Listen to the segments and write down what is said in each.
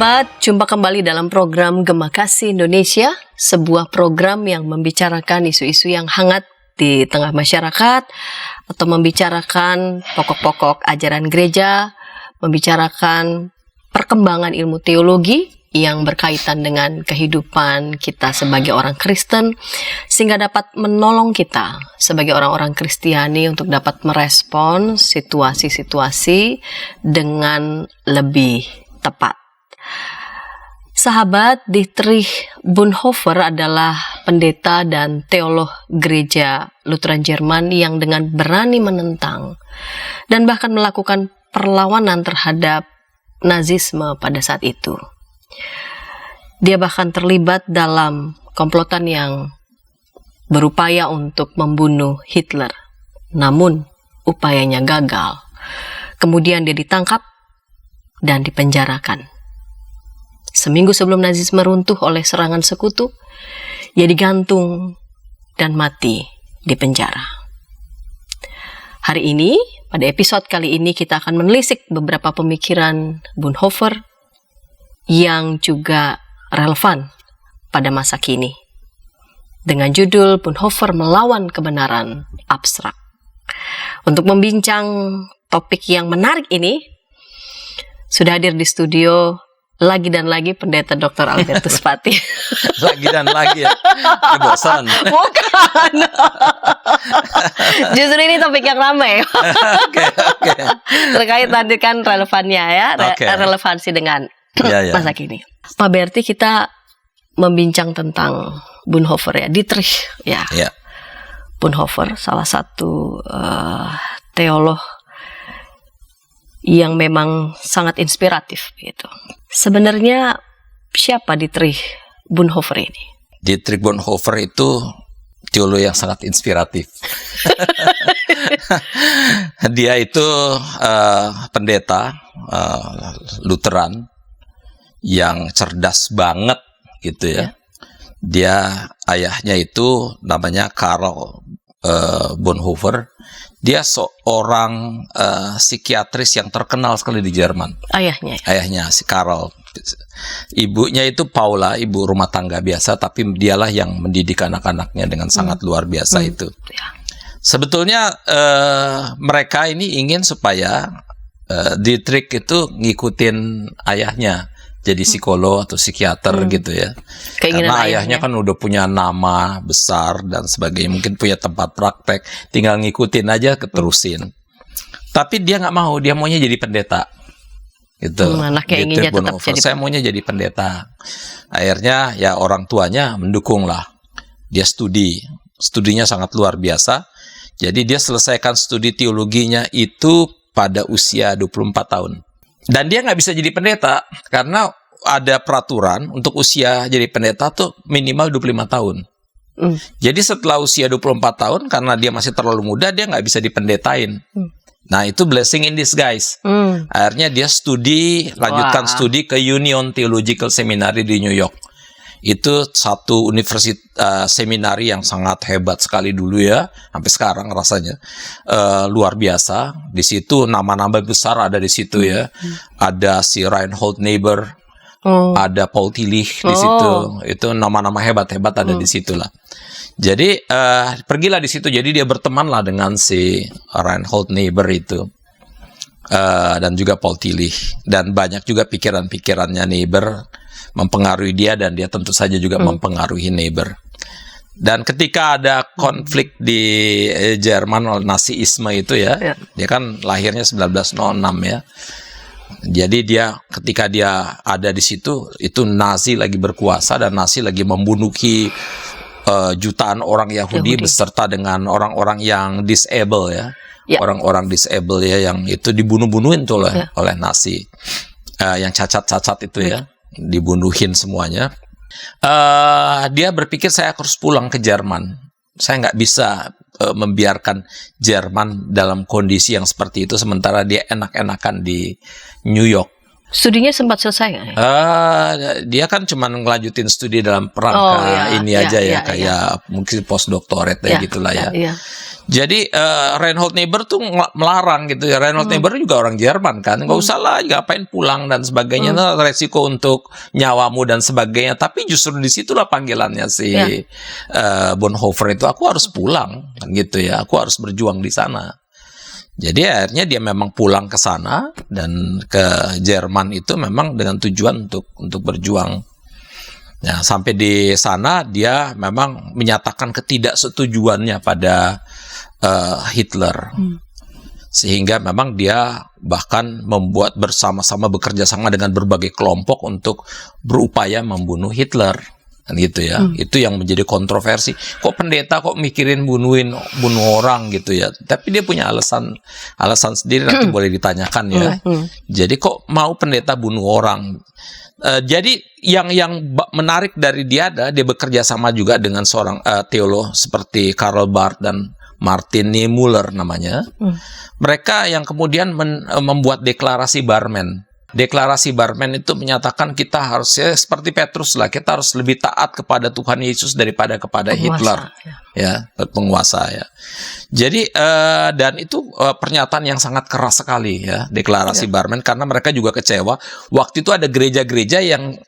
sahabat, jumpa kembali dalam program Gema Kasih Indonesia, sebuah program yang membicarakan isu-isu yang hangat di tengah masyarakat, atau membicarakan pokok-pokok ajaran gereja, membicarakan perkembangan ilmu teologi yang berkaitan dengan kehidupan kita sebagai orang Kristen, sehingga dapat menolong kita sebagai orang-orang Kristiani untuk dapat merespon situasi-situasi dengan lebih tepat. Sahabat, Dietrich Bonhoeffer adalah pendeta dan teolog gereja Lutheran Jerman yang dengan berani menentang dan bahkan melakukan perlawanan terhadap Nazisme pada saat itu. Dia bahkan terlibat dalam komplotan yang berupaya untuk membunuh Hitler, namun upayanya gagal. Kemudian dia ditangkap dan dipenjarakan. Seminggu sebelum Nazisme runtuh oleh serangan sekutu, ia digantung dan mati di penjara. Hari ini, pada episode kali ini kita akan menelisik beberapa pemikiran Bonhoeffer yang juga relevan pada masa kini. Dengan judul Bonhoeffer Melawan Kebenaran Abstrak. Untuk membincang topik yang menarik ini, sudah hadir di studio lagi dan lagi Pendeta Dr. Albertus Pati. Lagi dan lagi ya? Ini bosan. Bukan. Justru ini topik yang ramai. Oke. Terkait tadi kan relevannya ya, relevansi dengan masa kini. Pak Berti, kita membincang tentang Bonhoeffer ya, Dietrich ya. Bonhoeffer salah satu teolog yang memang sangat inspiratif gitu. Sebenarnya siapa Dietrich Bonhoeffer ini? Dietrich Bonhoeffer itu teolog yang sangat inspiratif. Dia itu pendeta Lutheran yang cerdas banget gitu ya. Dia ayahnya itu namanya Karl Bonhoeffer. Dia seorang psikiatris yang terkenal sekali di Jerman. Ayahnya si Karl. Ibunya itu Paula, ibu rumah tangga biasa, tapi dialah yang mendidik anak-anaknya dengan sangat luar biasa itu. Sebetulnya mereka ini ingin supaya Dietrich itu ngikutin ayahnya jadi psikolog atau psikiater gitu ya. Karena ayahnya kan udah punya nama besar dan sebagainya, mungkin punya tempat praktek, tinggal ngikutin aja, keterusin. Tapi dia nggak mau, dia maunya jadi pendeta. Gitu. Anaknya inginnya tetap jadi. Saya maunya jadi pendeta. Akhirnya ya orang tuanya mendukung lah. Dia studinya sangat luar biasa. Jadi dia selesaikan studi teologinya itu pada usia 24 tahun. Dan dia nggak bisa jadi pendeta karena ada peraturan untuk usia jadi pendeta tuh minimal 25 tahun. Jadi setelah usia 24 tahun, karena dia masih terlalu muda, dia nggak bisa dipendetain. Nah, itu blessing in disguise. Akhirnya dia lanjutkan studi ke Union Theological Seminary di New York. Itu satu universitas seminari yang sangat hebat sekali dulu ya, sampai sekarang rasanya luar biasa. Di situ nama-nama besar ada di situ ya. Ada si Reinhold Niebuhr, ada Paul Tillich di situ. Itu nama-nama hebat-hebat ada di situ lah. Jadi pergilah di situ. Jadi dia berteman lah dengan si Reinhold Niebuhr itu. Dan juga Paul Tillich. Dan banyak juga pikiran-pikirannya Niebuhr mempengaruhi dia, dan dia tentu saja juga mempengaruhi Niebuhr. Dan ketika ada konflik di Jerman Nazisme itu ya, dia kan lahirnya 1906 ya. Jadi ketika dia ada di situ, itu Nazi lagi berkuasa dan Nazi lagi membunuhi jutaan orang Yahudi beserta dengan orang-orang yang disable ya. Orang-orang disable ya, yang itu dibunuh-bunuhin tuh oleh Nazi. Yang cacat-cacat itu ya. Dibunuhin semuanya. Dia berpikir, saya harus pulang ke Jerman. Saya nggak bisa membiarkan Jerman dalam kondisi yang seperti itu sementara dia enak-enakan di New York. Studinya sempat selesai nggak? Dia kan cuma ngelanjutin studi dalam kerangka kayak mungkin postdoctorate gitulah ya. Jadi Reinhold Niebuhr tuh melarang gitu ya. Reinhold Niebuhr juga orang Jerman kan, nggak usah lah, ngapain pulang dan sebagainya, nah, resiko untuk nyawamu dan sebagainya. Tapi justru disitulah panggilannya si Bonhoeffer itu, aku harus pulang kan gitu ya, aku harus berjuang di sana. Jadi akhirnya dia memang pulang ke sana dan ke Jerman itu memang dengan tujuan untuk berjuang. Nah, sampai di sana dia memang menyatakan ketidaksetujuannya pada Hitler. Sehingga memang dia bahkan membuat bersama-sama, bekerja sama dengan berbagai kelompok untuk berupaya membunuh Hitler. Kan gitu ya. Itu yang menjadi kontroversi. Kok pendeta kok mikirin bunuh orang gitu ya. Tapi dia punya alasan sendiri, nanti boleh ditanyakan ya. Jadi kok mau pendeta bunuh orang? Jadi yang menarik dari dia adalah dia bekerja sama juga dengan seorang teolog seperti Karl Barth dan Martin Niemöller namanya. Mereka yang kemudian membuat deklarasi Barmen. Deklarasi Barmen itu menyatakan kita harus, ya, seperti Petrus lah, kita harus lebih taat kepada Tuhan Yesus daripada kepada penguasa, Hitler, ya, penguasa ya. Jadi dan itu pernyataan yang sangat keras sekali ya, deklarasi Barmen, karena mereka juga kecewa. Waktu itu ada gereja-gereja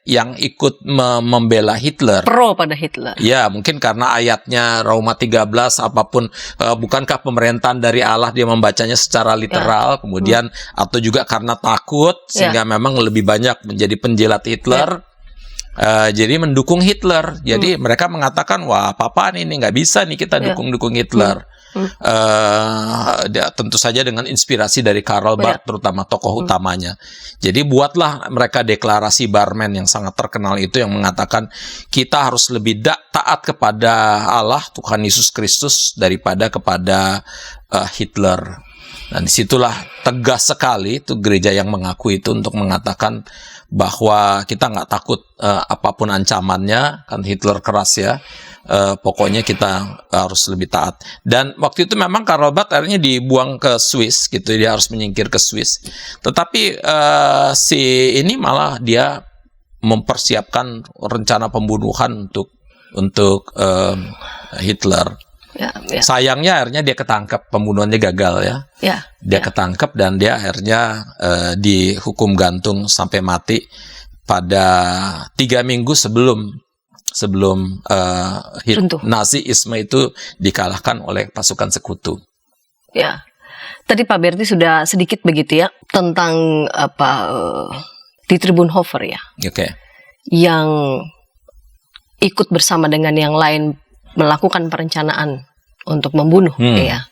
yang ikut membela Hitler, pro pada Hitler. Ya, mungkin karena ayatnya Roma 13 apapun, bukankah pemerintahan dari Allah, dia membacanya secara literal, kemudian atau juga karena takut sehingga memang lebih banyak menjadi penjilat Hitler. Jadi mendukung Hitler. Jadi mereka mengatakan, wah, apa-apaan ini, nggak bisa nih kita dukung Hitler. Tentu saja dengan inspirasi dari Karl Barth, terutama tokoh utamanya. Jadi buatlah mereka deklarasi Barmen yang sangat terkenal itu, yang mengatakan kita harus lebih taat kepada Allah, Tuhan Yesus Kristus, daripada kepada Hitler. Dan disitulah tegas sekali itu gereja yang mengaku itu untuk mengatakan bahwa kita nggak takut apapun ancamannya, kan Hitler keras ya, pokoknya kita harus lebih taat. Dan waktu itu memang Karl Barth akhirnya dibuang ke Swiss gitu, dia harus menyingkir ke Swiss. Tetapi si ini malah dia mempersiapkan rencana pembunuhan untuk Hitler. Sayangnya akhirnya dia ketangkep, pembunuhannya gagal ya. Dia ketangkep dan dia akhirnya dihukum gantung sampai mati pada 3 minggu sebelum Nazisme itu dikalahkan oleh pasukan sekutu. Ya, tadi Pak Berti sudah sedikit begitu ya tentang Dietrich Bonhoeffer ya. Yang ikut bersama dengan yang lain melakukan perencanaan untuk membunuh, ya.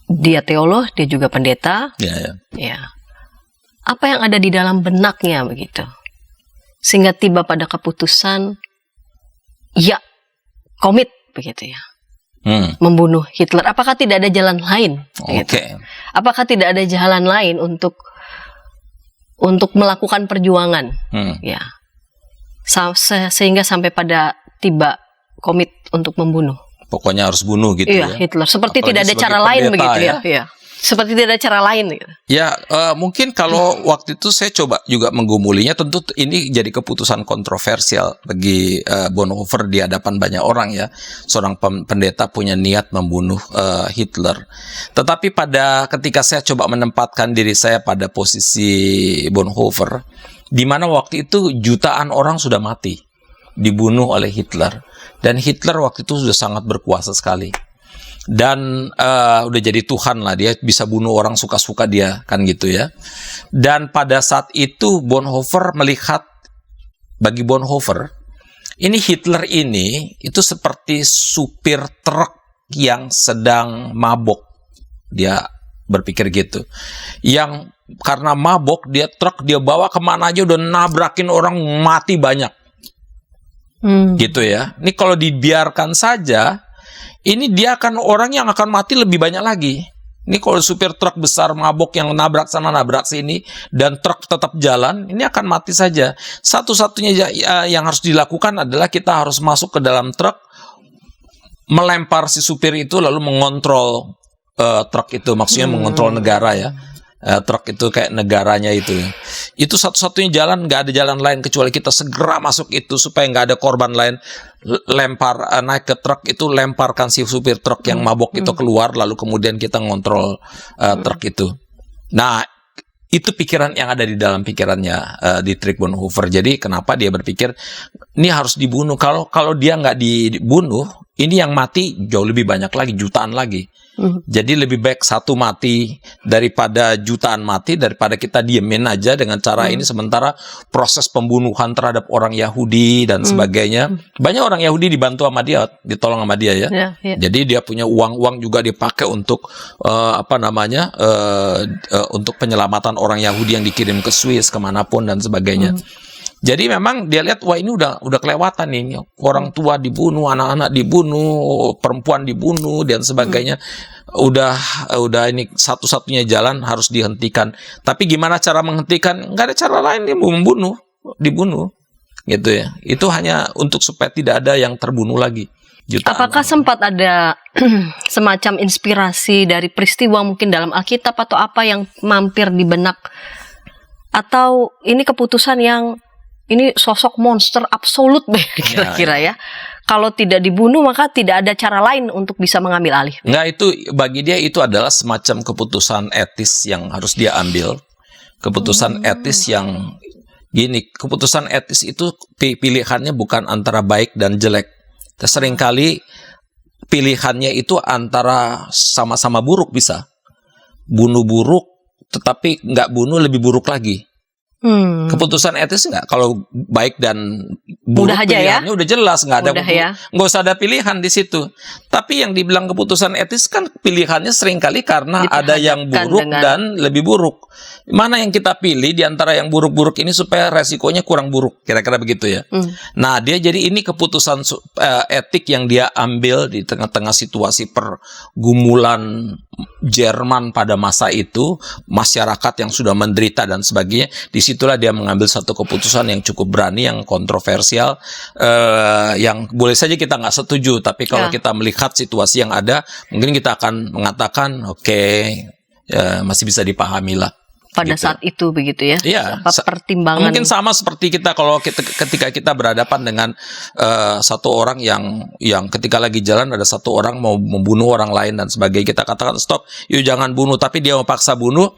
Dia teolog, dia juga pendeta. Ya. Apa yang ada di dalam benaknya begitu, sehingga tiba pada keputusan, ya, komit begitu ya, membunuh Hitler. Apakah tidak ada jalan lain? Gitu? Apakah tidak ada jalan lain untuk melakukan perjuangan, ya, sehingga sampai pada tiba komit untuk membunuh. Pokoknya harus bunuh gitu ya. Hitler. Seperti apalagi tidak ada cara lain begitu ya. Seperti tidak ada cara lain gitu. Ya, mungkin kalau waktu itu saya coba juga menggumulinya, tentu ini jadi keputusan kontroversial bagi Bonhoeffer di hadapan banyak orang ya. Seorang pendeta punya niat membunuh Hitler. Tetapi ketika saya coba menempatkan diri saya pada posisi Bonhoeffer, di mana waktu itu jutaan orang sudah mati, dibunuh oleh Hitler. Dan Hitler waktu itu sudah sangat berkuasa sekali. Dan udah jadi Tuhan lah, dia bisa bunuh orang suka-suka dia, kan gitu ya. Dan pada saat itu Bonhoeffer melihat, bagi Bonhoeffer, ini Hitler ini itu seperti supir truk yang sedang mabok. Dia berpikir gitu. Yang karena mabok, truk dia bawa kemana aja udah nabrakin orang, mati banyak. Gitu ya. Ini kalau dibiarkan saja, ini dia akan orang yang akan mati lebih banyak lagi. Ini kalau supir truk besar mabok yang nabrak sana nabrak sini dan truk tetap jalan, ini akan mati saja. Satu-satunya yang harus dilakukan adalah kita harus masuk ke dalam truk, melempar si supir itu lalu mengontrol truk itu, maksudnya mengontrol negara ya. truk itu kayak negaranya itu. Itu satu-satunya jalan, nggak ada jalan lain kecuali kita segera masuk itu supaya nggak ada korban lain. Naik ke truk itu, lemparkan si supir truk yang mabok itu keluar, lalu kemudian kita ngontrol truk itu. Nah, itu pikiran yang ada di dalam pikirannya Dietrich Bonhoeffer. Jadi kenapa dia berpikir ini harus dibunuh? Kalau dia nggak dibunuh, ini yang mati jauh lebih banyak lagi, jutaan lagi. Jadi lebih baik satu mati daripada jutaan mati, daripada kita diemin aja dengan cara ini sementara proses pembunuhan terhadap orang Yahudi dan sebagainya. Banyak orang Yahudi dibantu sama dia, ditolong sama dia ya. Jadi dia punya uang juga dipakai untuk untuk penyelamatan orang Yahudi yang dikirim ke Swiss kemanapun dan sebagainya. Jadi memang dia lihat, wah ini udah kelewatan nih, orang tua dibunuh, anak-anak dibunuh, perempuan dibunuh dan sebagainya. Udah ini satu-satunya jalan harus dihentikan. Tapi gimana cara menghentikan? Nggak ada cara lain, dia mau dibunuh, gitu ya. Itu hanya untuk supaya tidak ada yang terbunuh lagi. Apakah sempat ada semacam inspirasi dari peristiwa mungkin dalam Alkitab atau apa yang mampir di benak? Atau ini keputusan yang ini sosok monster absolut kira-kira ya. Kalau tidak dibunuh maka tidak ada cara lain untuk bisa mengambil alih. Enggak, itu bagi dia itu adalah semacam keputusan etis yang harus dia ambil. Keputusan etis yang gini, keputusan etis itu pilihannya bukan antara baik dan jelek. Seringkali pilihannya itu antara sama-sama buruk bisa. Bunuh buruk, tetapi nggak bunuh lebih buruk lagi. Keputusan etis nggak, kalau baik dan buruk mudah aja pilihannya ya? Udah jelas, nggak ada Nggak usah ada pilihan di situ. Tapi yang dibilang keputusan etis kan pilihannya seringkali karena ada yang buruk dan lebih buruk. Mana yang kita pilih di antara yang buruk-buruk ini supaya resikonya kurang buruk, kira-kira begitu ya. Nah, dia jadi ini keputusan etik yang dia ambil di tengah-tengah situasi pergumulan Jerman pada masa itu, masyarakat yang sudah menderita dan sebagainya. Disitulah dia mengambil satu keputusan yang cukup berani, yang kontroversial, yang boleh saja kita nggak setuju, tapi kalau kita melihat situasi yang ada, mungkin kita akan mengatakan masih bisa dipahami lah. Pada saat itu begitu ya? Iya. Pertimbangan. Mungkin sama seperti kita ketika kita berhadapan dengan satu orang yang ketika lagi jalan ada satu orang mau membunuh orang lain dan sebagainya, kita katakan stop, yuk jangan bunuh, tapi dia memaksa bunuh.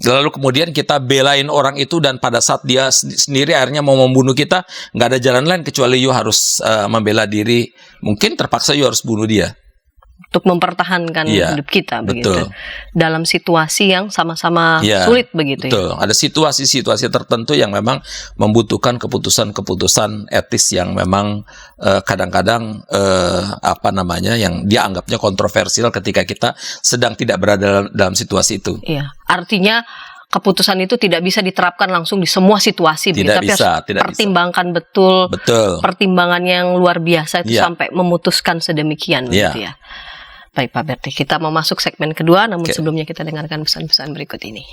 Lalu kemudian kita belain orang itu, dan pada saat dia sendiri akhirnya mau membunuh kita, nggak ada jalan lain kecuali you harus membela diri. Mungkin terpaksa you harus bunuh dia. Untuk mempertahankan hidup kita, begitu. Dalam situasi yang sama-sama sulit begitu. Betul. Ada situasi-situasi tertentu yang memang membutuhkan keputusan-keputusan etis yang memang kadang-kadang yang dianggapnya kontroversial ketika kita sedang tidak berada dalam situasi itu. Iya. Artinya keputusan itu tidak bisa diterapkan langsung di semua situasi. Tidak bisa. Pertimbangkan betul. Pertimbangan yang luar biasa itu sampai memutuskan sedemikian begitu ya. Baik Pak Berti, kita mau masuk segmen kedua, namun sebelumnya kita dengarkan pesan-pesan berikut ini.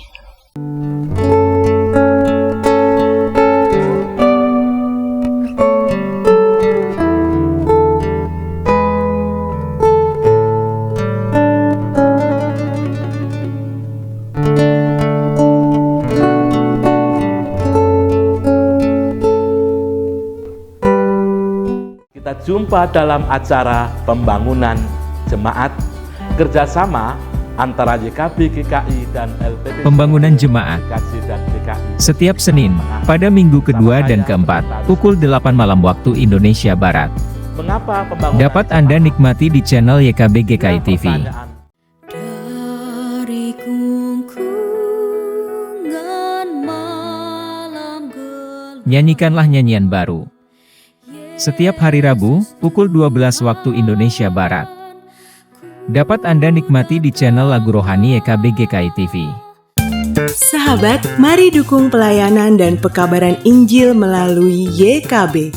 Kita jumpa dalam acara pembangunan jemaat kerjasama antara YKB GKI dan LPP. Pembangunan jemaat setiap Senin pada minggu kedua dan keempat pukul 8 malam waktu Indonesia Barat. Mengapa pembangunan dapat Anda nikmati di channel YKB GKI TV. Nyanyikanlah nyanyian baru setiap hari Rabu pukul 12 waktu Indonesia Barat. Dapat Anda nikmati di channel lagu rohani YKB GKI TV. Sahabat, mari dukung pelayanan dan pekabaran Injil melalui YKB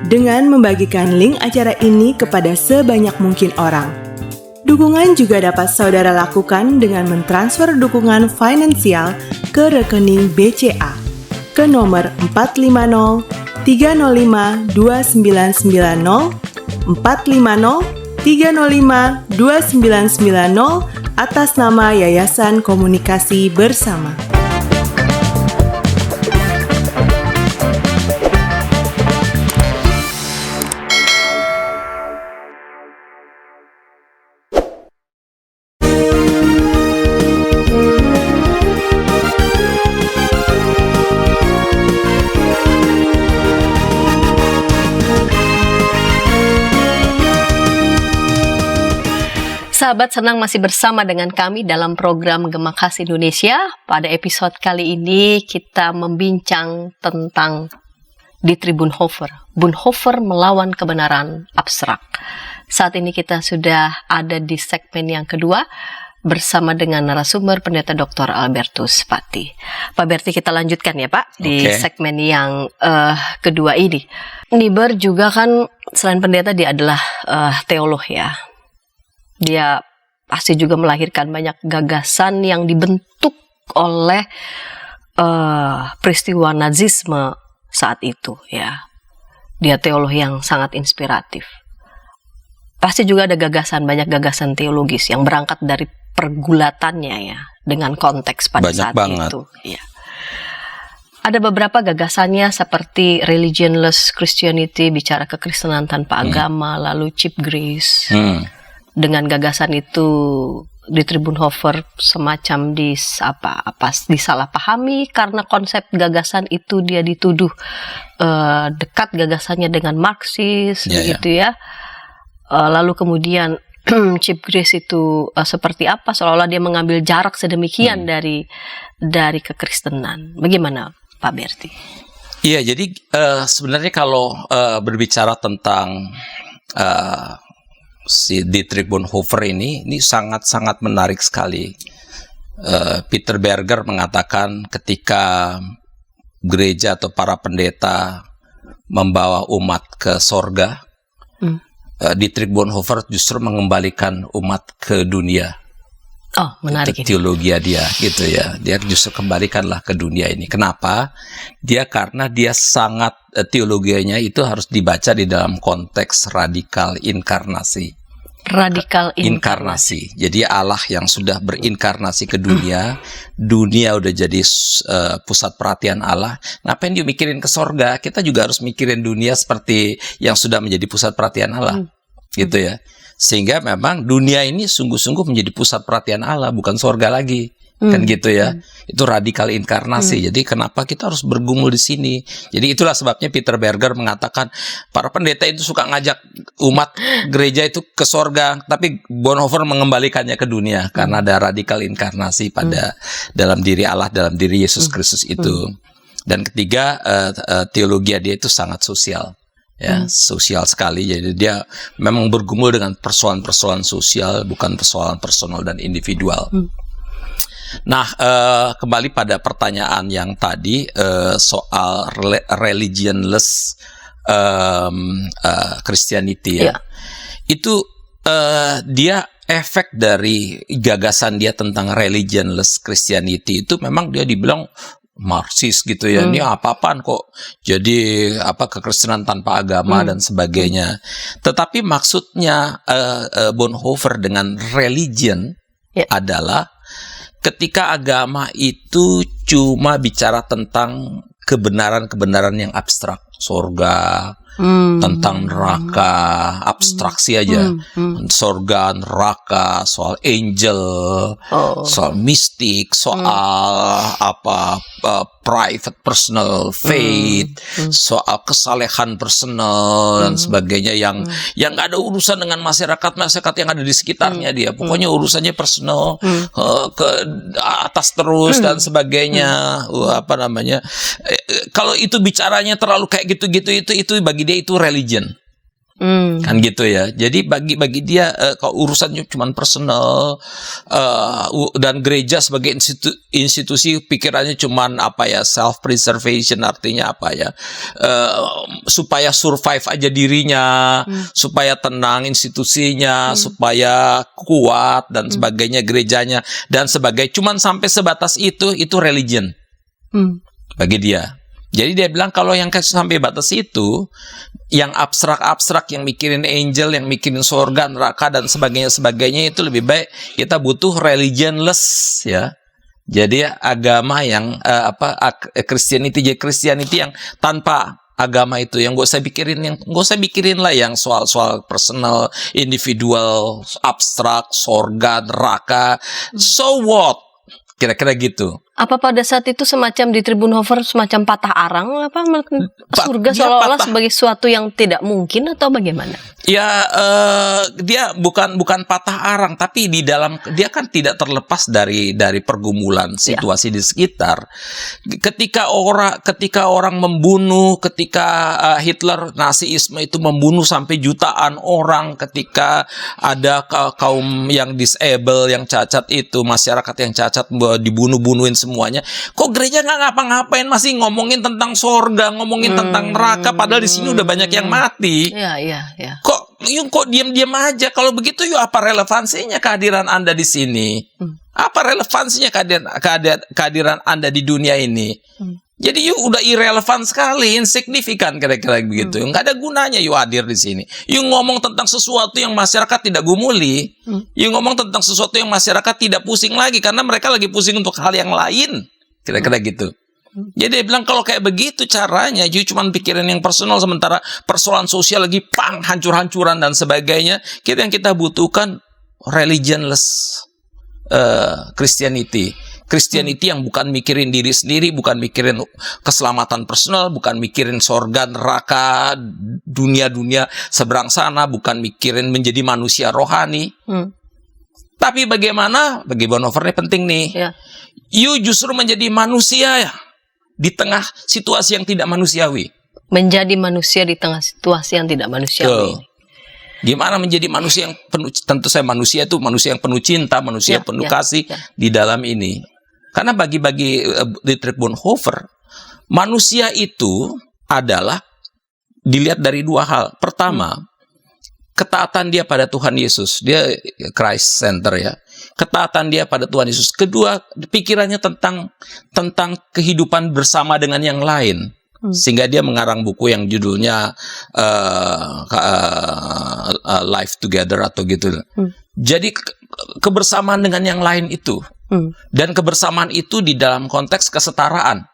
dengan membagikan link acara ini kepada sebanyak mungkin orang. Dukungan juga dapat saudara lakukan dengan mentransfer dukungan finansial ke rekening BCA ke nomor 450 305 2990 450 305 2990 atas nama Yayasan Komunikasi Bersama. Sahabat, senang masih bersama dengan kami dalam program Gema Khas Indonesia. Pada episode kali ini kita membincang tentang Dietrich Bonhoeffer. Bonhoeffer melawan kebenaran abstrak. Saat ini kita sudah ada di segmen yang kedua bersama dengan narasumber Pendeta Dr. Albertus Pati. Pak Berti, kita lanjutkan ya Pak di segmen yang kedua ini. Niebuhr juga kan selain pendeta dia adalah teolog ya. Dia pasti juga melahirkan banyak gagasan yang dibentuk oleh peristiwa Nazisme saat itu ya. Dia teolog yang sangat inspiratif. Pasti juga ada banyak gagasan teologis yang berangkat dari pergulatannya ya dengan konteks pada banyak saat banget. itu. Ya. Ada beberapa gagasannya seperti religionless Christianity, bicara kekristenan tanpa agama, lalu cheap grace. Dengan gagasan itu Dietrich Bonhoeffer semacam disalahpahami karena konsep gagasan itu dia dituduh dekat gagasannya dengan Marxis begitu ya. Lalu kemudian cheap grace itu seperti apa, seolah-olah dia mengambil jarak sedemikian dari kekristenan. Bagaimana Pak Berti? Iya, jadi sebenarnya kalau berbicara tentang si Dietrich Bonhoeffer ini sangat-sangat menarik sekali. Peter Berger mengatakan ketika gereja atau para pendeta membawa umat ke sorga, Dietrich Bonhoeffer justru mengembalikan umat ke dunia. Oh, menarik itu teologi dia gitu ya. Dia justru kembalikanlah ke dunia ini. Kenapa? Karena dia sangat teologianya itu harus dibaca di dalam konteks radikal inkarnasi. Radikal inkarnasi. Jadi Allah yang sudah berinkarnasi ke dunia, dunia udah jadi pusat perhatian Allah. Ngapain dia mikirin ke sorga? Kita juga harus mikirin dunia seperti yang sudah menjadi pusat perhatian Allah, gitu ya. Sehingga memang dunia ini sungguh-sungguh menjadi pusat perhatian Allah, bukan sorga lagi. Kan gitu ya. Itu radikal inkarnasi. Jadi kenapa kita harus bergumul di sini? Jadi itulah sebabnya Peter Berger mengatakan para pendeta itu suka ngajak umat gereja itu ke sorga, tapi Bonhoeffer mengembalikannya ke dunia karena ada radikal inkarnasi pada dalam diri Allah, dalam diri Yesus Kristus itu. Dan ketiga, teologi dia itu sangat sosial. Ya, sosial sekali. Jadi dia memang bergumul dengan persoalan-persoalan sosial, bukan persoalan personal dan individual. Nah, kembali pada pertanyaan yang tadi soal religionless Christianity ya. Itu dia efek dari gagasan dia tentang religionless Christianity itu memang dia dibilang Marxis gitu ya, ini apa-apaan kok jadi kekristenan tanpa agama dan sebagainya. Tetapi maksudnya Bonhoeffer dengan religion adalah ketika agama itu cuma bicara tentang kebenaran-kebenaran yang abstrak, surga, tentang neraka, abstraksi aja, surga, neraka, soal angel, soal mistik, soal private personal faith, soal kesalehan personal dan sebagainya yang nggak ada urusan dengan masyarakat yang ada di sekitarnya dia. Pokoknya urusannya personal, ke atas terus dan sebagainya. Kalau itu bicaranya terlalu kayak gitu-gitu itu bagi dia itu religion. Kan gitu ya. Jadi bagi dia kalau urusannya cuma personal dan gereja sebagai institusi pikirannya cuma self preservation, artinya supaya survive aja dirinya, supaya tenang institusinya, supaya kuat dan sebagainya gerejanya dan sebagainya. Cuman sampai sebatas itu religion bagi dia. Jadi dia bilang kalau yang sampai batas itu, yang abstrak-abstrak, yang mikirin angel, yang mikirin surga, neraka dan sebagainya itu lebih baik kita butuh religionless ya. Jadi agama yang Christianity, jadi Christianity yang tanpa agama itu, yang gak usah pikirin lah yang soal-soal personal, individual, abstrak, surga, neraka. So what? Kira-kira gitu. Apa pada saat itu semacam di Tribun Hofer semacam patah arang apa surga dia seolah-olah patah. sebagai sesuatu yang tidak mungkin atau bagaimana? Ya, dia bukan patah arang, tapi di dalam dia kan tidak terlepas dari pergumulan situasi di sekitar. Ketika orang membunuh, ketika Hitler, Nazisme itu membunuh sampai jutaan orang, ketika ada kaum yang disable, yang cacat itu, masyarakat yang cacat dibunuh-bunuhin semuanya. Kok gereja nggak ngapa-ngapain, masih ngomongin tentang sorga, ngomongin tentang neraka, padahal di sini udah banyak yang mati. Iya. Kok diam-diam aja? Kalau begitu, yuk apa relevansinya kehadiran Anda di sini? Apa relevansinya kehadiran Anda di dunia ini? Jadi yuk udah irrelevan sekali, insignifikan kira-kira begitu. Nggak ada gunanya yuk hadir di sini. Yuk ngomong tentang sesuatu yang masyarakat tidak gumuli. Yuk ngomong tentang sesuatu yang masyarakat tidak pusing lagi, karena mereka lagi pusing untuk hal yang lain. Kira-kira gitu. Jadi dia bilang kalau kayak begitu caranya, you cuma pikirin yang personal, sementara persoalan sosial lagi hancur-hancuran dan sebagainya. Yang kita butuhkan religionless Christianity yang bukan mikirin diri sendiri, bukan mikirin keselamatan personal, bukan mikirin sorga, neraka, dunia seberang sana, bukan mikirin menjadi manusia rohani. Tapi bagaimana? Bagi Bonhoeffer ini penting nih. You justru menjadi manusia ya, di tengah situasi yang tidak manusiawi. Menjadi manusia di tengah situasi yang tidak manusiawi. Gimana menjadi manusia yang penuh, tentu saya manusia itu manusia yang penuh cinta, manusia penuh kasih di dalam ini. Karena bagi Dietrich Bonhoeffer, manusia itu adalah dilihat dari dua hal. Pertama, ketaatan dia pada Tuhan Yesus. Dia Christ Center ya. Ketaatan dia pada Tuhan Yesus. Kedua, pikirannya tentang kehidupan bersama dengan yang lain. Sehingga dia mengarang buku yang judulnya Life Together atau gitu. Jadi kebersamaan dengan yang lain itu. Dan kebersamaan itu di dalam konteks kesetaraan.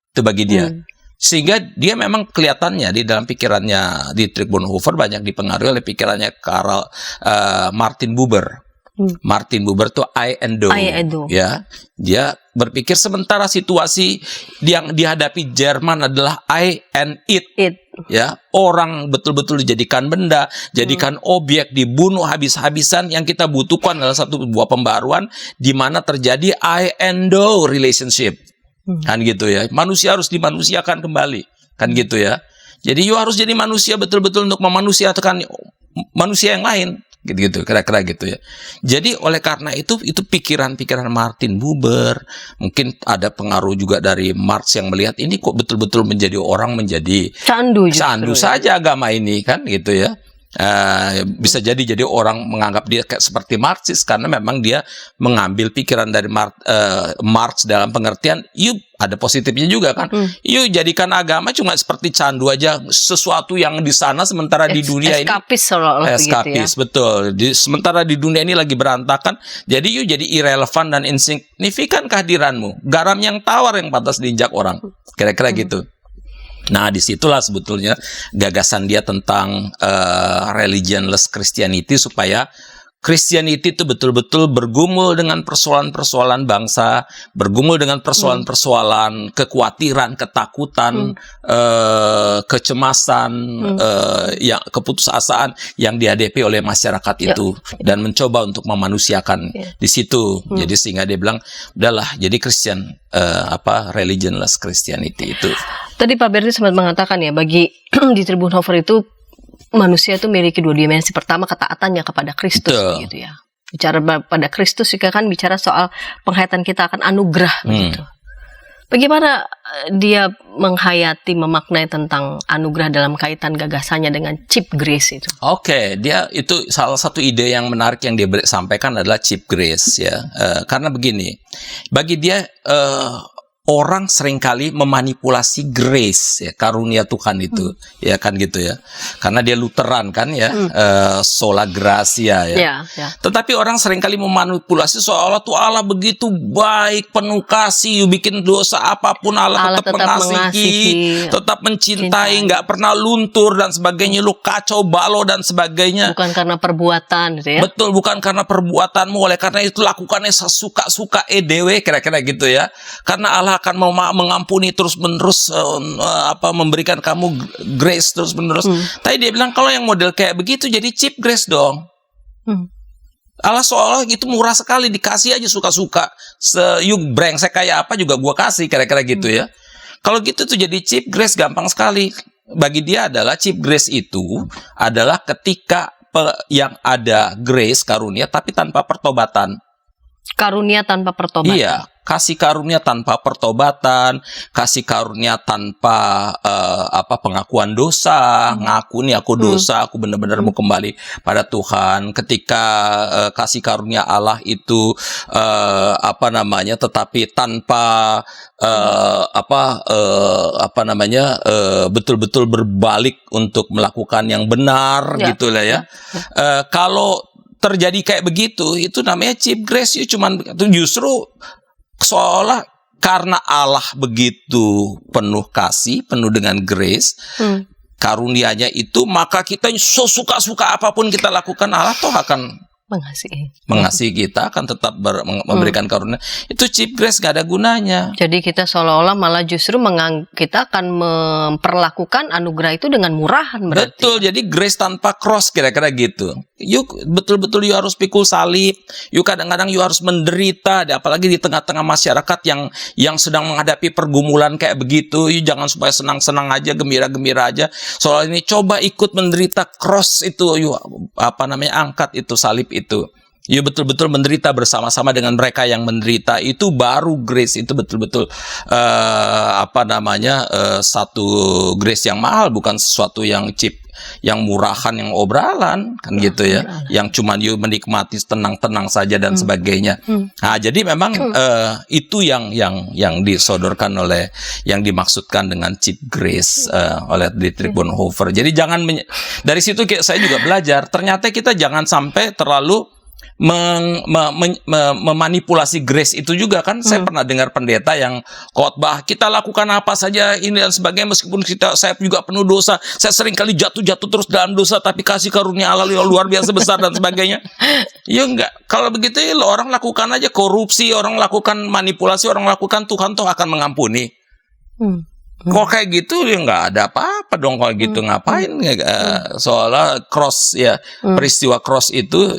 Itu bagi dia. Sehingga dia memang kelihatannya di dalam pikirannya Dietrich Bonhoeffer banyak dipengaruhi oleh pikirannya Martin Buber. Martin Buber tuh I and Do. Ya, dia berpikir sementara situasi yang dihadapi Jerman adalah I and it. Ya, orang betul-betul dijadikan benda, jadikan objek, dibunuh habis-habisan. Yang kita butuhkan adalah satu buah pembaruan di mana terjadi I and Do relationship. Kan gitu ya. Manusia harus dimanusiakan kembali. Kan gitu ya. Jadi you harus jadi manusia betul-betul untuk memanusiakan manusia yang lain. Gitu, kira-kira gitu ya. Jadi oleh karena itu pikiran-pikiran Martin Buber, mungkin ada pengaruh juga dari Marx yang melihat ini kok betul-betul menjadi orang menjadi candu saja agama ini kan gitu ya. Bisa jadi orang menganggap dia kayak seperti Marxis karena memang dia mengambil pikiran dari Marx dalam pengertian ada positifnya juga kan. Jadikan agama cuma seperti candu aja, sesuatu yang di sana sementara di dunia eskapis, ini eskapis ya? Betul. Sementara di dunia ini lagi berantakan, jadi jadi irrelevan dan insignifikan kehadiranmu, garam yang tawar yang pantas diinjak orang, kira-kira gitu. Nah, disitulah sebetulnya gagasan dia tentang religionless Christianity, supaya Christianity itu betul-betul bergumul dengan persoalan-persoalan bangsa, bergumul dengan persoalan-persoalan kekhawatiran, ketakutan, kecemasan, keputusasaan yang dihadapi oleh masyarakat itu, dan mencoba untuk memanusiakan di situ. Jadi sehingga dia bilang, udahlah, jadi Christian religionless Christianity itu. Tadi Pak Berti sempat mengatakan ya, bagi Dietrich Bonhoeffer itu manusia itu memiliki dua dimensi. Pertama, ketaatannya kepada Kristus, gitu ya. Bicara pada Kristus juga kan bicara soal penghayatan kita akan anugerah, begitu. Bagaimana dia menghayati, memaknai tentang anugerah dalam kaitan gagasannya dengan cheap grace itu? Oke, dia itu salah satu ide yang menarik yang dia sampaikan adalah cheap grace ya. Karena begini, bagi dia orang seringkali memanipulasi grace, ya, karunia Tuhan itu, ya kan gitu ya. Karena dia Lutheran kan ya, sola gratia ya. Ya. Tetapi orang seringkali memanipulasi seolah tuh Allah begitu baik, penuh kasih, you bikin dosa apapun Allah tetap mengasihi, tetap mencintai, nggak pernah luntur dan sebagainya, lu kacau balau dan sebagainya. Bukan karena perbuatan gitu ya. Betul, bukan karena perbuatanmu, oleh karena itu lakukannya sesuka-suka EDW, kira-kira gitu ya. Karena Allah akan mau mengampuni terus-menerus, memberikan kamu grace terus-menerus. Tapi dia bilang kalau yang model kayak begitu jadi cheap grace dong. Allah seolah gitu murah sekali, dikasih aja suka-suka. You brengsek kayak apa juga gua kasih, kira-kira gitu ya. Kalau gitu tuh jadi cheap grace gampang sekali. Bagi dia adalah cheap grace itu adalah ketika yang ada grace, karunia, tapi tanpa pertobatan. Karunia tanpa pertobatan. Iya, kasih karunia tanpa pertobatan, kasih karunia tanpa pengakuan dosa, ngaku nih aku dosa, aku benar-benar mau kembali pada Tuhan. Ketika kasih karunia Allah itu tetapi tanpa betul-betul berbalik untuk melakukan yang benar, gitu lah ya. Kalau terjadi kayak begitu, itu namanya cheap grace. Justru seolah karena Allah begitu penuh kasih, penuh dengan grace, karunianya itu, maka kita suka-suka apapun kita lakukan, Allah toh akan mengasihi kita, akan tetap memberikan karunia. Itu cheap grace, gak ada gunanya. Jadi kita seolah-olah malah justru kita akan memperlakukan anugerah itu dengan murahan berarti. Betul, jadi grace tanpa cross, kira-kira gitu. Betul-betul you harus pikul salib, kadang-kadang you harus menderita, apalagi di tengah-tengah masyarakat yang sedang menghadapi pergumulan kayak begitu. You jangan supaya senang-senang aja, gembira-gembira aja. Soal ini coba ikut menderita cross itu, angkat itu salib itu. You betul-betul menderita bersama-sama dengan mereka yang menderita. Itu baru grace, itu betul-betul satu grace yang mahal, bukan sesuatu yang cheap, yang murahan, yang obralan kan gitu ya, yang cuman you menikmati tenang-tenang saja dan sebagainya. Nah, jadi memang itu yang disodorkan oleh, yang dimaksudkan dengan cheap grace oleh Dietrich Bonhoeffer. Jadi jangan dari situ saya juga belajar, ternyata kita jangan sampai terlalu memanipulasi grace itu juga kan. Saya pernah dengar pendeta yang khotbah, kita lakukan apa saja ini dan sebagainya, meskipun saya juga penuh dosa, saya sering kali jatuh terus dalam dosa, tapi kasih karunia Allah luar biasa besar dan sebagainya. Ya enggak, kalau begitu ya orang lakukan aja korupsi, orang lakukan manipulasi, orang lakukan, Tuhan toh akan mengampuni. Kok kayak gitu ya nggak ada apa-apa dong kalau gitu. Ngapain soalnya cross ya, peristiwa cross itu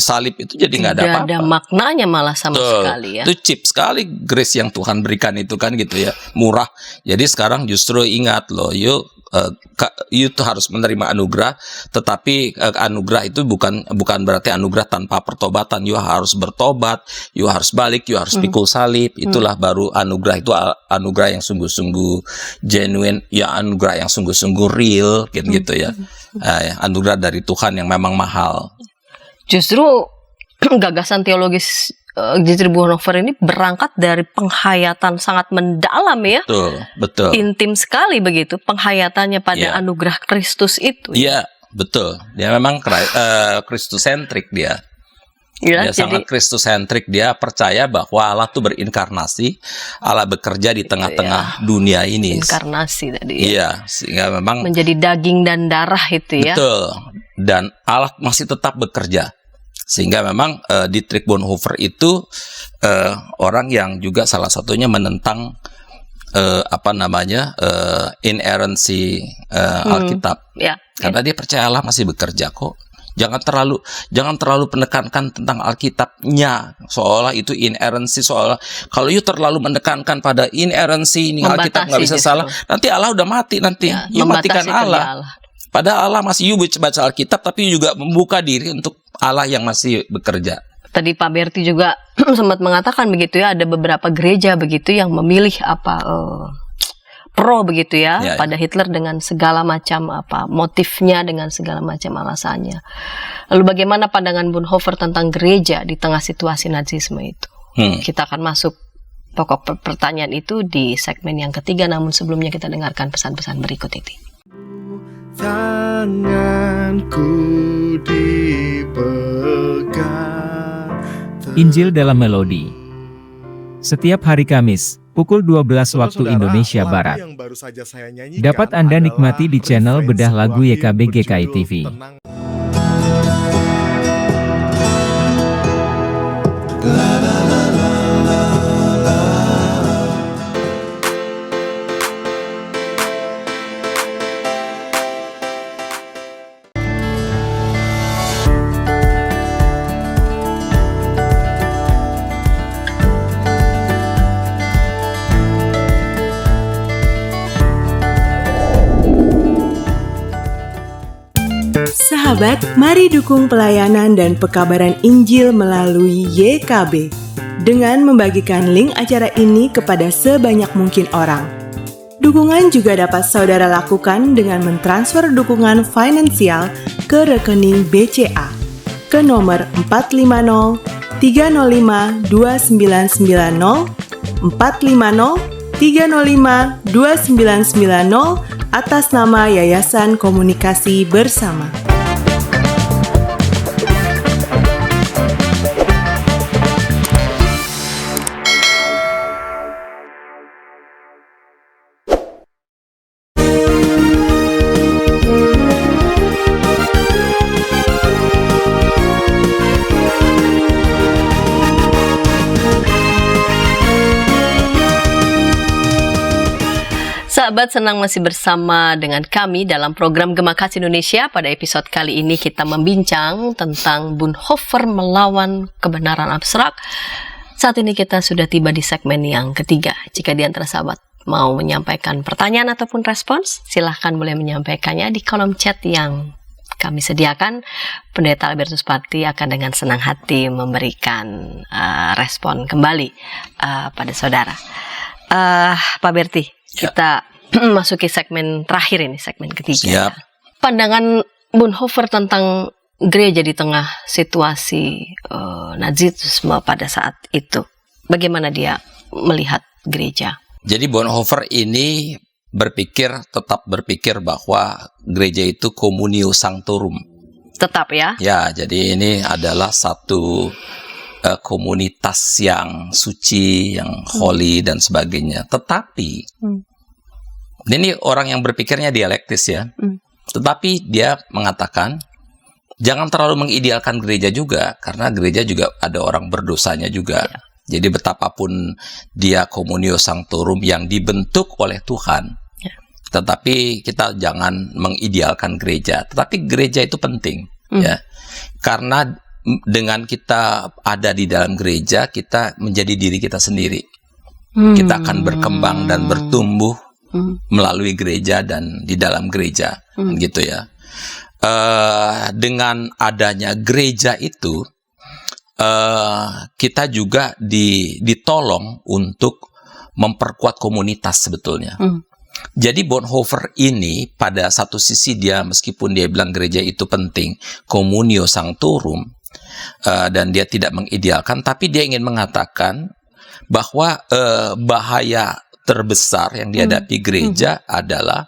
salib itu jadi nggak ada apa-apa. Tidak ada maknanya malah sama sekali ya. Itu cheap sekali grace yang Tuhan berikan itu kan gitu ya, murah. Jadi sekarang justru ingat loh, you tuh harus menerima anugerah, tetapi anugerah itu bukan berarti anugerah tanpa pertobatan. You harus bertobat, you harus balik, you harus pikul salib. Itulah baru anugerah, itu anugerah yang sungguh-sungguh genuine, ya anugerah yang sungguh-sungguh real gitu ya. Anugerah dari Tuhan yang memang mahal. Justru gagasan teologis Dietrich Bonhoeffer ini berangkat dari penghayatan sangat mendalam ya. Betul. Intim sekali begitu penghayatannya pada anugerah Kristus itu. Iya, betul. Dia memang Kristus-sentrik dia. Ya, dia sangat Kristus-sentrik. Dia percaya bahwa Allah tuh berinkarnasi, Allah bekerja di tengah-tengah dunia ini. Inkarnasi tadi. Iya, sehingga memang menjadi daging dan darah itu ya. Betul. Dan Allah masih tetap bekerja. Sehingga memang Dietrich Bonhoeffer itu orang yang juga salah satunya menentang inerrancy Alkitab. Karena dia percaya Allah masih bekerja kok. Jangan terlalu menekankan tentang Alkitabnya, seolah itu inerrancy, seolah kalau you terlalu menekankan pada inerrancy ini Alkitab nggak bisa salah, nanti Allah udah mati nanti. You matikan Allah. Padahal Allah masih, you baca Alkitab, tapi juga membuka diri untuk Allah yang masih bekerja. Tadi Pak Berti juga sempat mengatakan begitu ya, ada beberapa gereja begitu yang memilih pro begitu ya, pada Hitler dengan segala macam motifnya, dengan segala macam alasannya. Lalu bagaimana pandangan Bonhoeffer tentang gereja di tengah situasi Nazisme itu? Kita akan masuk pokok pertanyaan itu di segmen yang ketiga, namun sebelumnya kita dengarkan pesan-pesan berikut ini. Tanganku dipegang. Injil dalam Melodi. Setiap hari Kamis, pukul 12 waktu Saudara-saudara, Indonesia lagu Barat. yang baru saja saya nyanyikan Dapat Anda adalah nikmati di channel referensi Bedah Lagu sebuah YKB himne GKI berjudul TV. Tenang. Sahabat, mari dukung pelayanan dan pekabaran Injil melalui YKB dengan membagikan link acara ini kepada sebanyak mungkin orang. Dukungan juga dapat saudara lakukan dengan mentransfer dukungan finansial ke rekening BCA ke nomor 450 305 2990 450 305 2990 atas nama Yayasan Komunikasi Bersama. Sahabat, senang masih bersama dengan kami dalam program Gema Kasih Indonesia. Pada episode kali ini kita membincang tentang Bonhoeffer melawan kebenaran abstrak. Saat ini kita sudah tiba di segmen yang ketiga. Jika di antara sahabat mau menyampaikan pertanyaan ataupun respons, silahkan boleh menyampaikannya di kolom chat yang kami sediakan. Pendeta Albertus Pati akan dengan senang hati memberikan respon kembali pada saudara. Pak Berti, kita masuki segmen terakhir ini, segmen ketiga. Siap. Pandangan Bonhoeffer tentang gereja di tengah situasi Nazisme pada saat itu. Bagaimana dia melihat gereja? Jadi Bonhoeffer ini tetap berpikir bahwa gereja itu communio sanctorum. Tetap ya? Ya, jadi ini adalah satu komunitas yang suci, yang holy dan sebagainya. Tetapi ini orang yang berpikirnya dialektis ya. Tetapi dia mengatakan jangan terlalu mengidealkan gereja juga, karena gereja juga ada orang berdosanya juga. Ya. Jadi betapapun dia communio sanctorum yang dibentuk oleh Tuhan, tetapi kita jangan mengidealkan gereja. Tetapi gereja itu penting ya, karena dengan kita ada di dalam gereja, kita menjadi diri kita sendiri. Kita akan berkembang dan bertumbuh melalui gereja dan di dalam gereja, gitu ya. Dengan adanya gereja itu, kita juga ditolong untuk memperkuat komunitas sebetulnya. Jadi Bonhoeffer ini pada satu sisi dia, meskipun dia bilang gereja itu penting, communio sanctorum, dan dia tidak mengidealkan, tapi dia ingin mengatakan bahwa bahaya terbesar yang dihadapi gereja adalah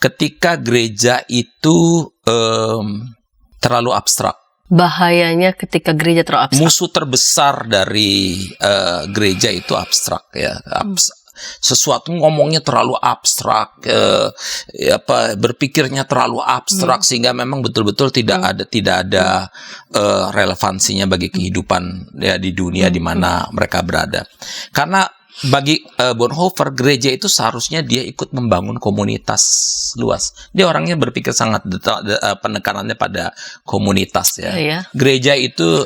ketika gereja itu terlalu abstrak. Bahayanya ketika gereja terlalu abstrak. Musuh terbesar dari gereja itu abstrak ya. Sesuatu ngomongnya terlalu abstrak, berpikirnya terlalu abstrak sehingga memang betul-betul tidak ada relevansinya bagi kehidupan ya di dunia di mana mereka berada. Karena bagi Bonhoeffer, gereja itu seharusnya dia ikut membangun komunitas luas. Dia orangnya berpikir sangat penekanannya pada komunitas ya. Iya. Gereja itu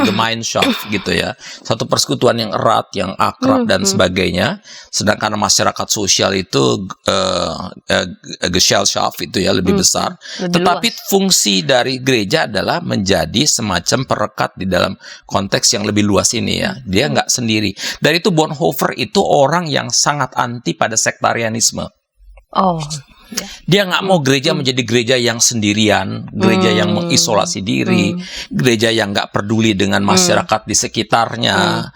Gemeinschaft gitu ya, satu persekutuan yang erat, yang akrab dan sebagainya. Sedangkan masyarakat sosial itu Gesellschaft itu ya lebih besar. Lebih Tetapi luas. fungsi dari gereja adalah menjadi semacam perekat di dalam konteks yang lebih luas ini ya. Dia nggak sendiri. Dari itu Bonhoeffer itu orang yang sangat anti pada sektarianisme. Oh. Dia nggak mau gereja menjadi gereja yang sendirian, gereja yang mengisolasi diri, gereja yang nggak peduli dengan masyarakat di sekitarnya.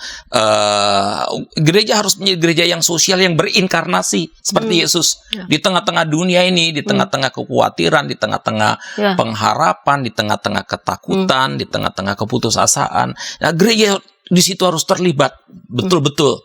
Gereja harus menjadi gereja yang sosial, yang berinkarnasi seperti Yesus di tengah-tengah dunia ini, di tengah-tengah kekhawatiran, di tengah-tengah pengharapan, di tengah-tengah ketakutan, di tengah-tengah keputusasaan. Nah, gereja di situ harus terlibat betul-betul.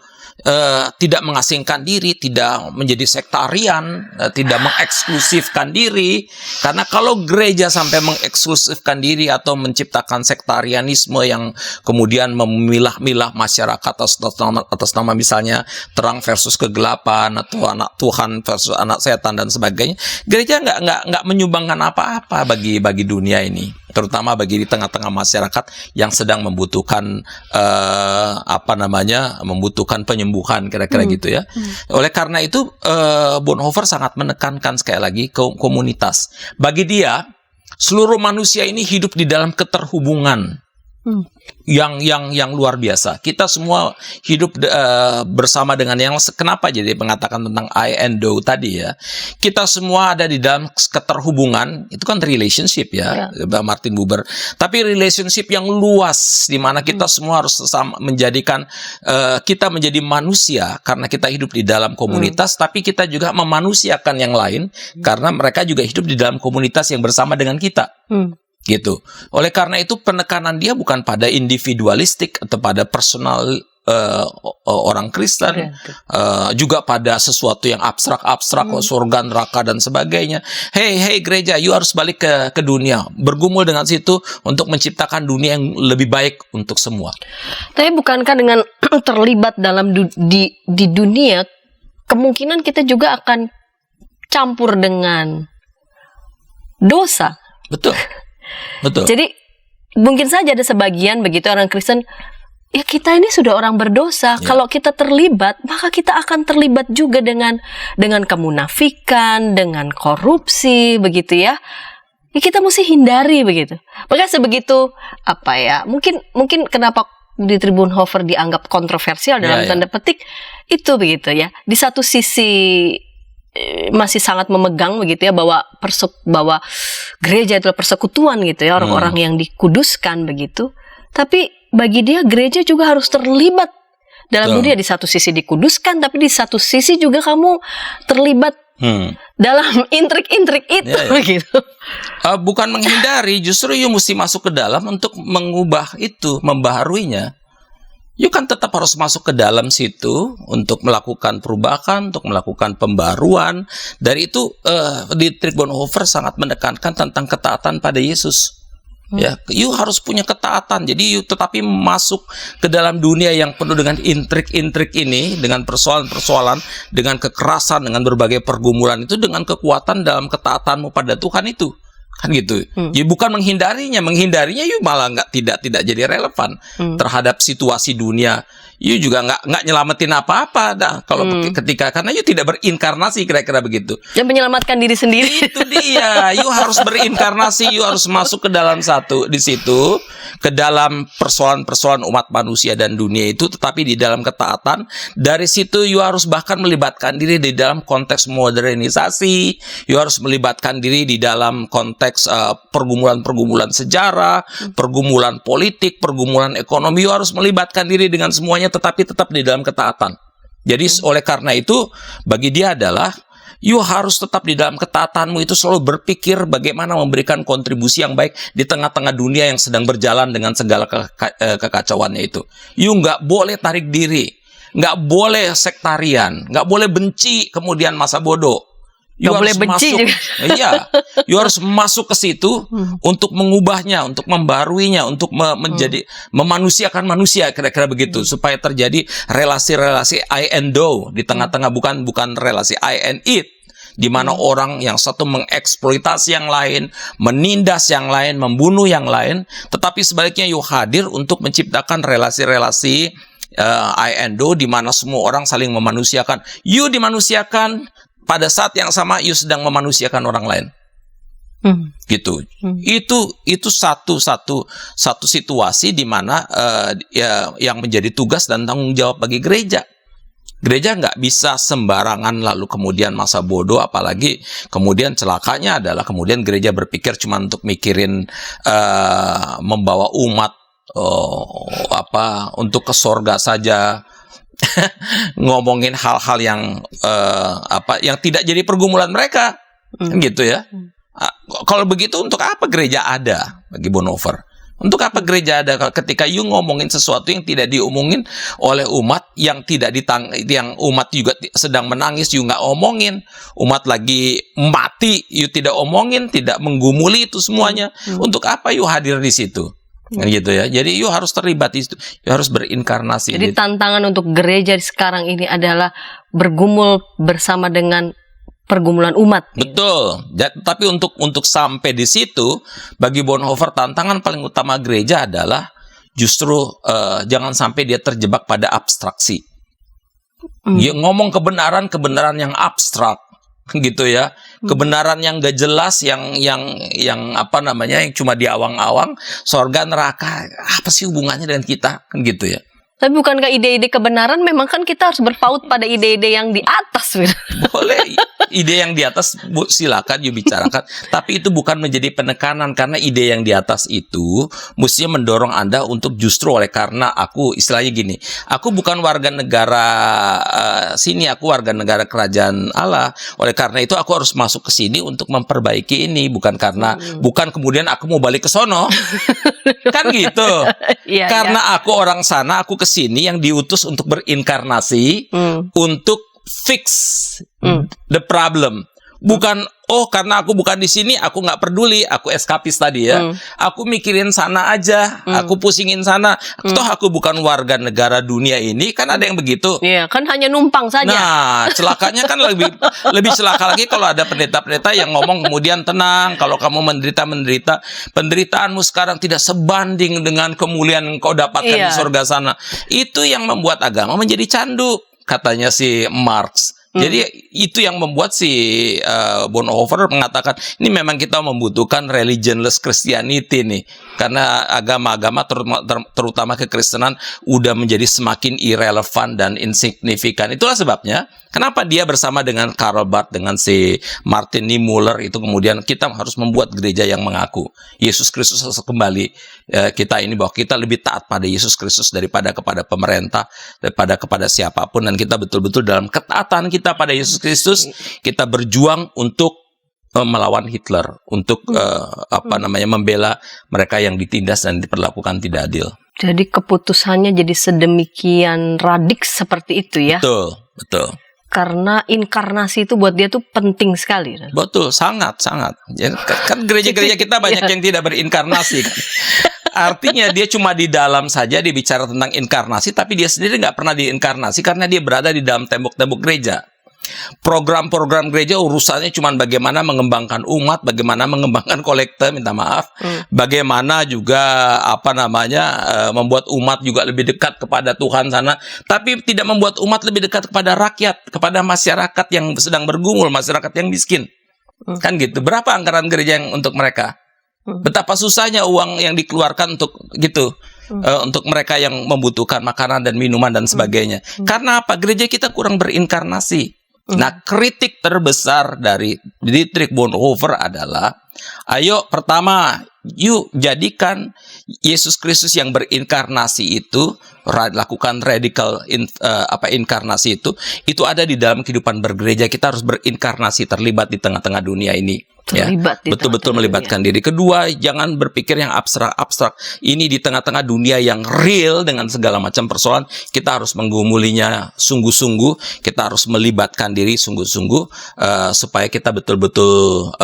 Tidak mengasingkan diri, tidak menjadi sektarian, tidak mengeksklusifkan diri. Karena kalau gereja sampai mengeksklusifkan diri atau menciptakan sektarianisme yang kemudian memilah-milah masyarakat atas nama misalnya terang versus kegelapan, atau anak Tuhan versus anak setan dan sebagainya, gereja nggak menyumbangkan apa-apa bagi dunia ini, terutama bagi di tengah-tengah masyarakat yang sedang membutuhkan membutuhkan penyembuhan, kira-kira gitu ya. Oleh karena itu Bonhoeffer sangat menekankan sekali lagi komunitas. Bagi dia, seluruh manusia ini hidup di dalam keterhubungan yang luar biasa. Kita semua hidup bersama dengan yang, kenapa jadi mengatakan tentang I and thou tadi ya. Kita semua ada di dalam keterhubungan, itu kan relationship ya, Martin Buber. Tapi relationship yang luas, di mana kita semua harus menjadikan kita menjadi manusia karena kita hidup di dalam komunitas, tapi kita juga memanusiakan yang lain karena mereka juga hidup di dalam komunitas yang bersama dengan kita. Gitu. Oleh karena itu penekanan dia bukan pada individualistik atau pada personal orang Kristen, juga pada sesuatu yang abstrak, surga, neraka dan sebagainya. Hey gereja, you harus balik ke dunia, bergumul dengan situ untuk menciptakan dunia yang lebih baik untuk semua. Tapi bukankah dengan terlibat dalam di dunia, kemungkinan kita juga akan campur dengan dosa? Betul. Jadi mungkin saja ada sebagian begitu orang Kristen, ya kita ini sudah orang berdosa. Kalau kita terlibat, maka kita akan terlibat juga dengan kemunafikan, dengan korupsi, begitu ya. Ya kita mesti hindari begitu. Maka sebegitu mungkin kenapa di Bonhoeffer dianggap kontroversial dalam tanda petik itu begitu ya. Di satu sisi masih sangat memegang begitu ya bahwa gereja itulah persekutuan gitu ya, orang-orang yang dikuduskan begitu. Tapi bagi dia gereja juga harus terlibat dalam dunia. Di satu sisi dikuduskan, tapi di satu sisi juga kamu terlibat dalam intrik-intrik itu begitu. Bukan menghindari, justru you mesti masuk ke dalam untuk mengubah itu, membaharuinya. You kan tetap harus masuk ke dalam situ untuk melakukan perubahan, untuk melakukan pembaruan. Dari itu Dietrich Bonhoeffer sangat menekankan tentang ketaatan pada Yesus. Ya, you harus punya ketaatan. Jadi you tetapi masuk ke dalam dunia yang penuh dengan intrik-intrik ini, dengan persoalan-persoalan, dengan kekerasan, dengan berbagai pergumulan itu, dengan kekuatan dalam ketaatanmu pada Tuhan itu. Kan gitu. Ya bukan menghindarinya you malah tidak jadi relevan terhadap situasi dunia. You juga nggak nyelamatin apa-apa dah kalau ketika, karena you tidak berinkarnasi, kira-kira begitu. Dan menyelamatkan diri sendiri. Itu dia. You harus berinkarnasi, you harus masuk ke dalam di situ, ke dalam persoalan-persoalan umat manusia dan dunia itu, tetapi di dalam ketaatan. Dari situ you harus bahkan melibatkan diri di dalam konteks modernisasi. You harus melibatkan diri di dalam konteks pergumulan-pergumulan sejarah, pergumulan politik, pergumulan ekonomi. You harus melibatkan diri dengan semuanya, tetapi tetap di dalam ketaatan. Jadi oleh karena itu bagi dia adalah you harus tetap di dalam ketaatanmu itu selalu berpikir bagaimana memberikan kontribusi yang baik di tengah-tengah dunia yang sedang berjalan dengan segala kekacauannya itu. You nggak boleh tarik diri, nggak boleh sektarian, nggak boleh benci kemudian masa bodoh. You harus benci masuk, you harus masuk ke situ untuk mengubahnya, untuk membaruinya, untuk menjadi memanusiakan manusia, kira-kira begitu, supaya terjadi relasi-relasi I and thou di tengah-tengah, bukan relasi I and it, di mana orang yang satu mengeksploitasi yang lain, menindas yang lain, membunuh yang lain, tetapi sebaliknya you hadir untuk menciptakan relasi-relasi I and thou di mana semua orang saling memanusiakan. You dimanusiakan, pada saat yang sama you sedang memanusiakan orang lain. Gitu. Itu satu situasi di mana yang menjadi tugas dan tanggung jawab bagi gereja. Gereja nggak bisa sembarangan lalu kemudian masa bodoh, apalagi kemudian celakanya adalah kemudian gereja berpikir cuma untuk mikirin membawa umat untuk ke sorga saja. Ngomongin hal-hal yang yang tidak jadi pergumulan mereka, gitu ya. Kalau begitu untuk apa gereja ada bagi Bonhoeffer? Untuk apa gereja ada ketika you ngomongin sesuatu yang tidak diomongin oleh umat, yang tidak yang umat juga sedang menangis, you nggak omongin. Umat lagi mati, you tidak omongin, tidak menggumuli itu semuanya. Untuk apa you hadir di situ? Gitu ya. Jadi you harus terlibat di situ, you harus berinkarnasi. Jadi tantangan untuk gereja sekarang ini adalah bergumul bersama dengan pergumulan umat. Betul. Tapi untuk sampai di situ, bagi Bonhoeffer tantangan paling utama gereja adalah justru jangan sampai dia terjebak pada abstraksi. Dia ngomong kebenaran yang abstrak, gitu ya. Kebenaran yang gak jelas, yang cuma di awang-awang, sorga neraka, apa sih hubungannya dengan kita, kan gitu ya. Tapi bukankah ide-ide kebenaran memang kan kita harus berpaut pada ide-ide yang di atas? Boleh, ide yang di atas silakan you bicarakan, tapi itu bukan menjadi penekanan, karena ide yang di atas itu mestinya mendorong Anda untuk justru oleh karena aku, istilahnya gini, aku bukan warga negara sini, aku warga negara kerajaan Allah, oleh karena itu aku harus masuk ke sini untuk memperbaiki ini, bukan kemudian aku mau balik ke sono. Kan gitu. Karena aku orang sana, aku ke sini yang diutus untuk berinkarnasi, untuk fix the problem. Bukan, karena aku bukan di sini, aku nggak peduli, aku eskapis tadi ya. Aku mikirin sana aja, aku pusingin sana. Toh aku bukan warga negara dunia ini, kan ada yang begitu. Iya, kan hanya numpang saja. Nah, celakanya kan lebih celaka lagi kalau ada pendeta-pendeta yang ngomong kemudian tenang, kalau kamu menderita, penderitaanmu sekarang tidak sebanding dengan kemuliaan yang kau dapatkan di surga sana. Itu yang membuat agama menjadi candu, katanya si Marx. Jadi itu yang membuat si Bonhoeffer mengatakan ini memang kita membutuhkan religionless Christianity nih, karena agama-agama terutama kekristenan udah menjadi semakin irrelevant dan insignifikan. Itulah sebabnya kenapa dia bersama dengan Karl Barth, dengan si Martin Niemöller itu kemudian kita harus membuat gereja yang mengaku Yesus Kristus harus kembali, kita ini bahwa kita lebih taat pada Yesus Kristus daripada kepada pemerintah, daripada kepada siapapun, dan kita betul-betul dalam ketaatan kita pada Yesus Kristus, kita berjuang untuk melawan Hitler, untuk membela mereka yang ditindas dan diperlakukan tidak adil. Jadi keputusannya jadi sedemikian radik seperti itu ya. Betul. Karena inkarnasi itu buat dia tuh penting sekali. Betul, sangat. Ya, kan gereja-gereja kita banyak yang tidak berinkarnasi kan. Artinya dia cuma di dalam saja dia bicara tentang inkarnasi, tapi dia sendiri nggak pernah diinkarnasi karena dia berada di dalam tembok-tembok gereja. Program-program gereja urusannya cuma bagaimana mengembangkan umat, bagaimana mengembangkan kolekte, bagaimana juga membuat umat juga lebih dekat kepada Tuhan sana, tapi tidak membuat umat lebih dekat kepada rakyat, kepada masyarakat yang sedang bergumul, masyarakat yang miskin. Kan gitu. Berapa anggaran gereja yang untuk mereka? Betapa susahnya uang yang dikeluarkan untuk gitu. Untuk mereka yang membutuhkan makanan dan minuman dan sebagainya. Karena apa? Gereja kita kurang berinkarnasi. Nah, kritik terbesar dari Dietrich Bonhoeffer adalah, ayo pertama, yuk jadikan Yesus Kristus yang berinkarnasi itu, lakukan radikal inkarnasi itu ada di dalam kehidupan bergereja. Kita harus berinkarnasi, terlibat di tengah-tengah dunia ini. Betul-betul melibatkan diri. Kedua, jangan berpikir yang abstrak. Ini di tengah-tengah dunia yang real dengan segala macam persoalan, kita harus menggumulinya sungguh-sungguh. Kita harus melibatkan diri sungguh-sungguh supaya kita betul-betul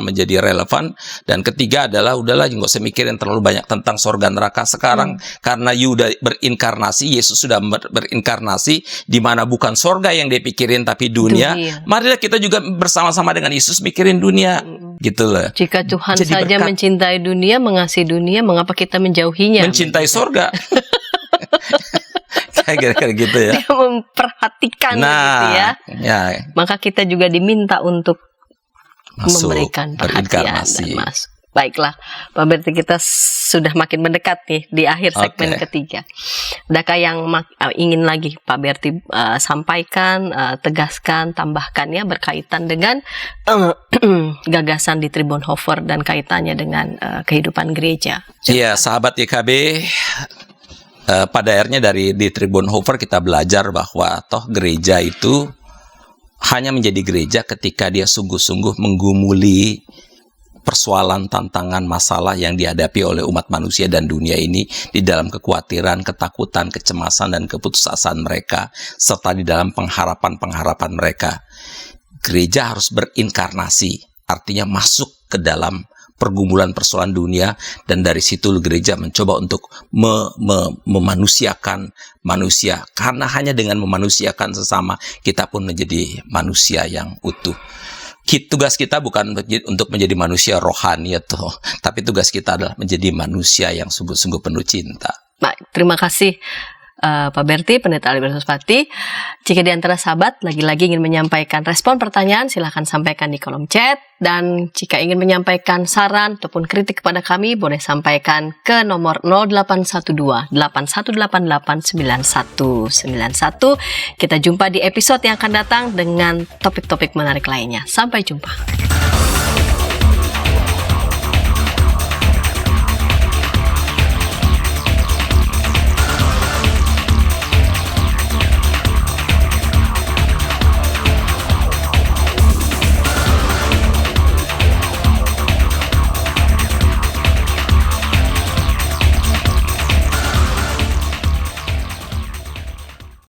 menjadi relevan. Dan ketiga adalah udahlah, nggak usah mikirin terlalu banyak tentang sorga neraka sekarang, karena you udah berinkarnasi, Yesus sudah berinkarnasi, di mana bukan sorga yang dia pikirin tapi dunia. Marilah kita juga bersama-sama dengan Yesus mikirin dunia, gitu loh. Jika Tuhan jadi saja mencintai dunia, mengasihi dunia, mengapa kita menjauhinya? Mencintai sorga. Kira-kira gitu ya. Dia memperhatikan gitu ya. Maka kita juga diminta untuk memberikan perhatian dan masuk. Baiklah, Pak Berti, kita sudah makin mendekat nih di akhir segmen ketiga. Adakah yang ingin lagi Pak Berti sampaikan, tegaskan, tambahkan ya berkaitan dengan gagasan di Tribun Bonhoeffer dan kaitannya dengan kehidupan gereja? Iya, sahabat YKB, pada akhirnya dari di Tribun Bonhoeffer kita belajar bahwa toh gereja itu hanya menjadi gereja ketika dia sungguh-sungguh menggumuli persoalan, tantangan, masalah yang dihadapi oleh umat manusia dan dunia ini di dalam kekhawatiran, ketakutan, kecemasan, dan keputusasaan mereka, serta di dalam pengharapan-pengharapan mereka. Gereja harus berinkarnasi, artinya masuk ke dalam pergumulan persoalan dunia, dan dari situ gereja mencoba untuk memanusiakan manusia, karena hanya dengan memanusiakan sesama, kita pun menjadi manusia yang utuh. Tugas kita bukan untuk menjadi manusia rohani tapi tugas kita adalah menjadi manusia yang sungguh-sungguh penuh cinta. Baik, terima kasih Pak Berti, Pendeta Albertus Pati. Jika di antara sahabat lagi-lagi ingin menyampaikan respon pertanyaan, silahkan sampaikan di kolom chat. Dan jika ingin menyampaikan saran ataupun kritik kepada kami, boleh sampaikan ke nomor 0812-8188-9191. Kita jumpa di episode yang akan datang dengan topik-topik menarik lainnya. Sampai jumpa.